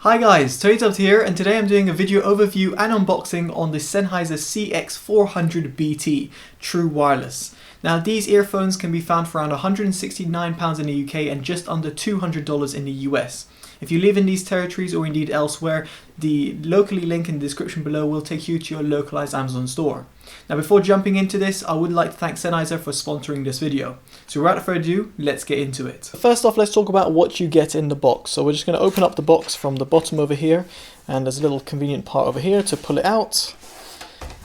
Hi guys, Totallydubbed here, and today I'm doing a video overview and unboxing on the Sennheiser CX400BT True Wireless. Now these earphones can be found for around £169 in the UK and just under $200 in the US. If you live in these territories or indeed elsewhere, the locally link in the description below will take you to your localized Amazon store. Now before jumping into this, I would like to thank Sennheiser for sponsoring this video. So without further ado, let's get into it. First off, let's talk about what you get in the box. So we're just going to open up the box from the bottom over here, and there's a little convenient part over here to pull it out.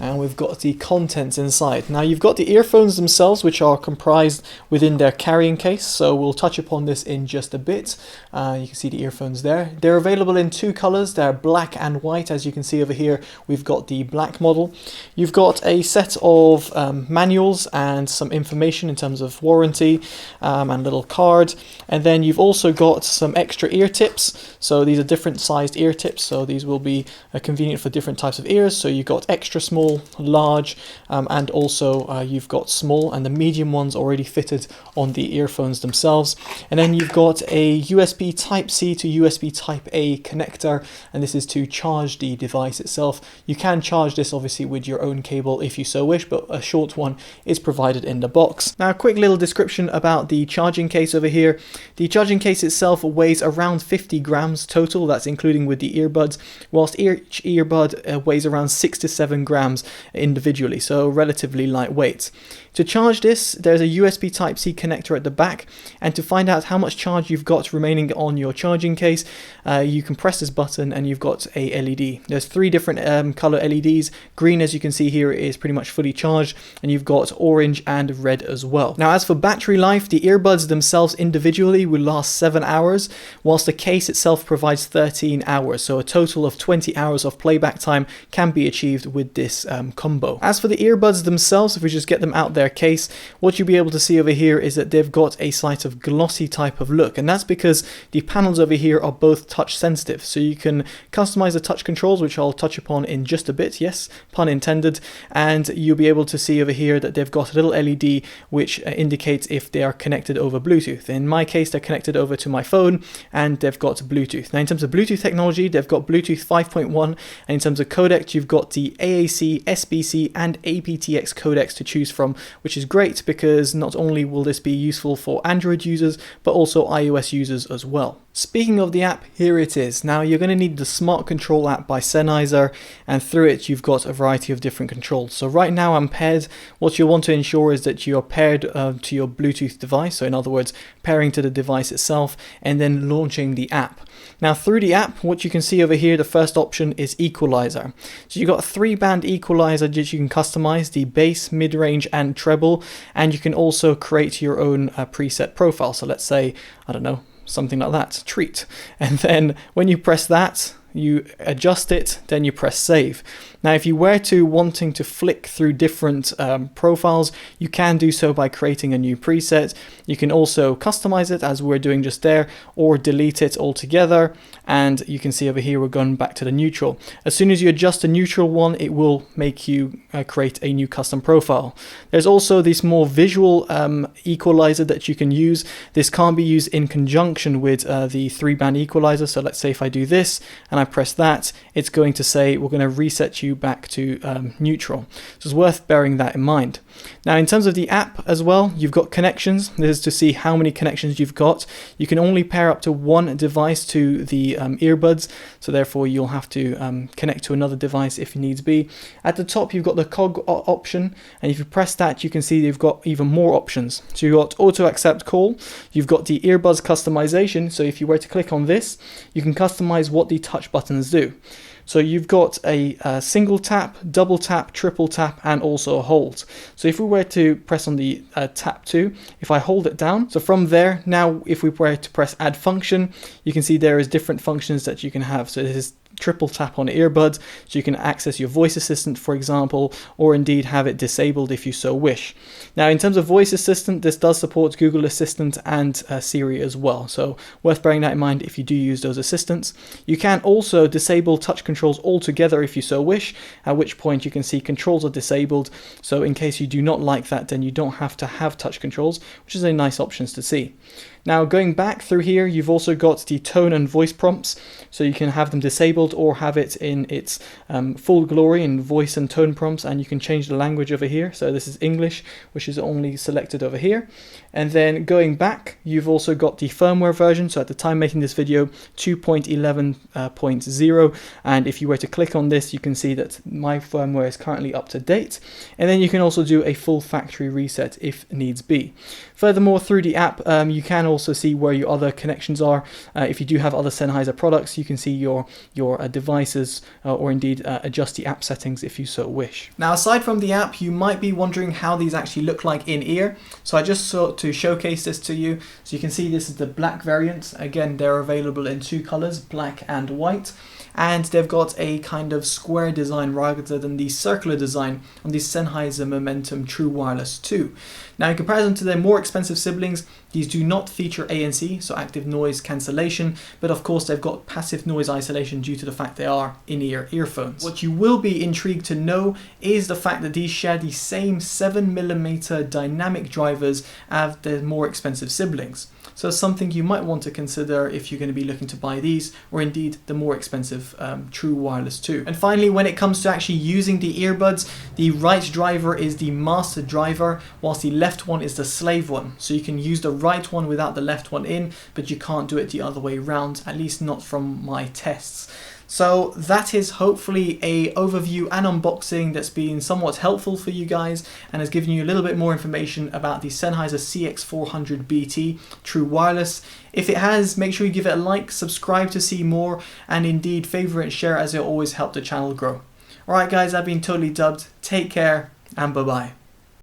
And we've got the contents inside. Now you've got the earphones themselves, which are comprised within their carrying case, so we'll touch upon this in just a bit. You can see the earphones there. They're available in two colors. They're black and white. As you can see over here, we've got the black model. You've got a set of manuals and some information in terms of warranty and a little card. And then you've also got some extra ear tips. So these are different sized ear tips, so these will be convenient for different types of ears. So you've got extra small, large, and also you've got small, and the medium ones already fitted on the earphones themselves. And then you've got a USB Type-C to USB Type-A connector, and this is to charge the device itself. You can charge this obviously with your own cable if you so wish, but a short one is provided in the box. Now a quick little description about the charging case over here. The charging case itself weighs around 50 grams total, that's including with the earbuds, whilst each earbud weighs around 6 to 7 grams individually, so relatively lightweight. To charge this, there's a USB Type-C connector at the back, and to find out how much charge you've got remaining on your charging case, you can press this button and you've got a LED. There's three different color LEDs. Green, as you can see here, is pretty much fully charged, and you've got orange and red as well. Now as for battery life, the earbuds themselves individually will last 7 hours, whilst the case itself provides 13 hours, so a total of 20 hours of playback time can be achieved with this combo. As for the earbuds themselves, if we just get them out their case, what you'll be able to see over here is that they've got a slight of glossy type of look, and that's because the panels over here are both touch sensitive, so you can customize the touch controls, which I'll touch upon in just a bit, yes, pun intended. And you'll be able to see over here that they've got a little LED which indicates if they are connected over Bluetooth. In my case, they're connected over to my phone and they've got Bluetooth. Now in terms of Bluetooth technology, they've got Bluetooth 5.1, and in terms of codec, you've got the AAC, SBC and aptX codecs to choose from, which is great because not only will this be useful for Android users, but also iOS users as well. Speaking of the app, here it is. Now you're going to need the Smart Control app by Sennheiser, and through it you've got a variety of different controls. So right now I'm paired. What you'll want to ensure is that you are paired to your Bluetooth device, so in other words pairing to the device itself and then launching the app. Now through the app, what you can see over here, the first option is equalizer. So you've got a 3-band equalizer that you can customize, the bass, mid-range and treble, and you can also create your own preset profile. So let's say, I don't know, something like that, treat. And then when you press that, you adjust it, then you press save. Now if you were to wanting to flick through different profiles, you can do so by creating a new preset. You can also customize it as we're doing just there, or delete it altogether, and you can see over here we're going back to the neutral. As soon as you adjust the neutral one, it will make you create a new custom profile. There's also this more visual equalizer that you can use. This can't be used in conjunction with the 3-band equalizer, so let's say if I do this and I press that, it's going to say we're going to reset you back to neutral. So it's worth bearing that in mind. Now in terms of the app as well, you've got connections. This is to see how many connections you've got. You can only pair up to one device to the earbuds, so therefore you'll have to connect to another device if needs be. At the top you've got the cog option, and if you press that you can see you've got even more options. So you've got auto accept call, you've got the earbuds customization, so if you were to click on this you can customize what the touch buttons do. So you've got a single tap, double tap, triple tap, and also a hold. So if we were to press on the tap 2, if I hold it down, so from there, now if we were to press add function, you can see there is different functions that you can have. So this is triple tap on earbuds, so you can access your voice assistant, for example, or indeed have it disabled if you so wish. Now in terms of voice assistant, this does support Google Assistant and Siri as well, so worth bearing that in mind if you do use those assistants. You can also disable touch controls altogether if you so wish, at which point you can see controls are disabled, so in case you do not like that, then you don't have to have touch controls, which is a nice option to see. Now going back through here, you've also got the tone and voice prompts, so you can have them disabled or have it in its full glory in voice and tone prompts, and you can change the language over here. So this is English, which is only selected over here. And then going back, you've also got the firmware version, so at the time making this video 2.11.0, and if you were to click on this, you can see that my firmware is currently up to date. And then you can also do a full factory reset if needs be. Furthermore, through the app, you can also see where your other connections are. If you do have other Sennheiser products, you can see your devices or indeed adjust the app settings if you so wish. Now, aside from the app, you might be wondering how these actually look like in ear. So I just sought to showcase this to you. So you can see this is the black variant. Again, they're available in two colors, black and white. And they've got a kind of square design rather than the circular design on the Sennheiser Momentum True Wireless 2. Now, in comparison to their more expensive siblings, these do not feature ANC, so active noise cancellation, but of course they've got passive noise isolation due to the fact they are in-ear earphones. What you will be intrigued to know is the fact that these share the same 7mm dynamic drivers as their more expensive siblings. So something you might want to consider if you're going to be looking to buy these, or indeed the more expensive True Wireless 2. And finally, when it comes to actually using the earbuds, the right driver is the master driver, whilst the left one is the slave one. So you can use the right one without the left one in, but you can't do it the other way around, at least not from my tests. So that is hopefully a overview and unboxing that's been somewhat helpful for you guys and has given you a little bit more information about the Sennheiser CX400BT True Wireless. If it has, make sure you give it a like, subscribe to see more, and indeed favorite and share, as it always helps the channel grow. Alright guys, I've been Totally Dubbed. Take care and bye bye.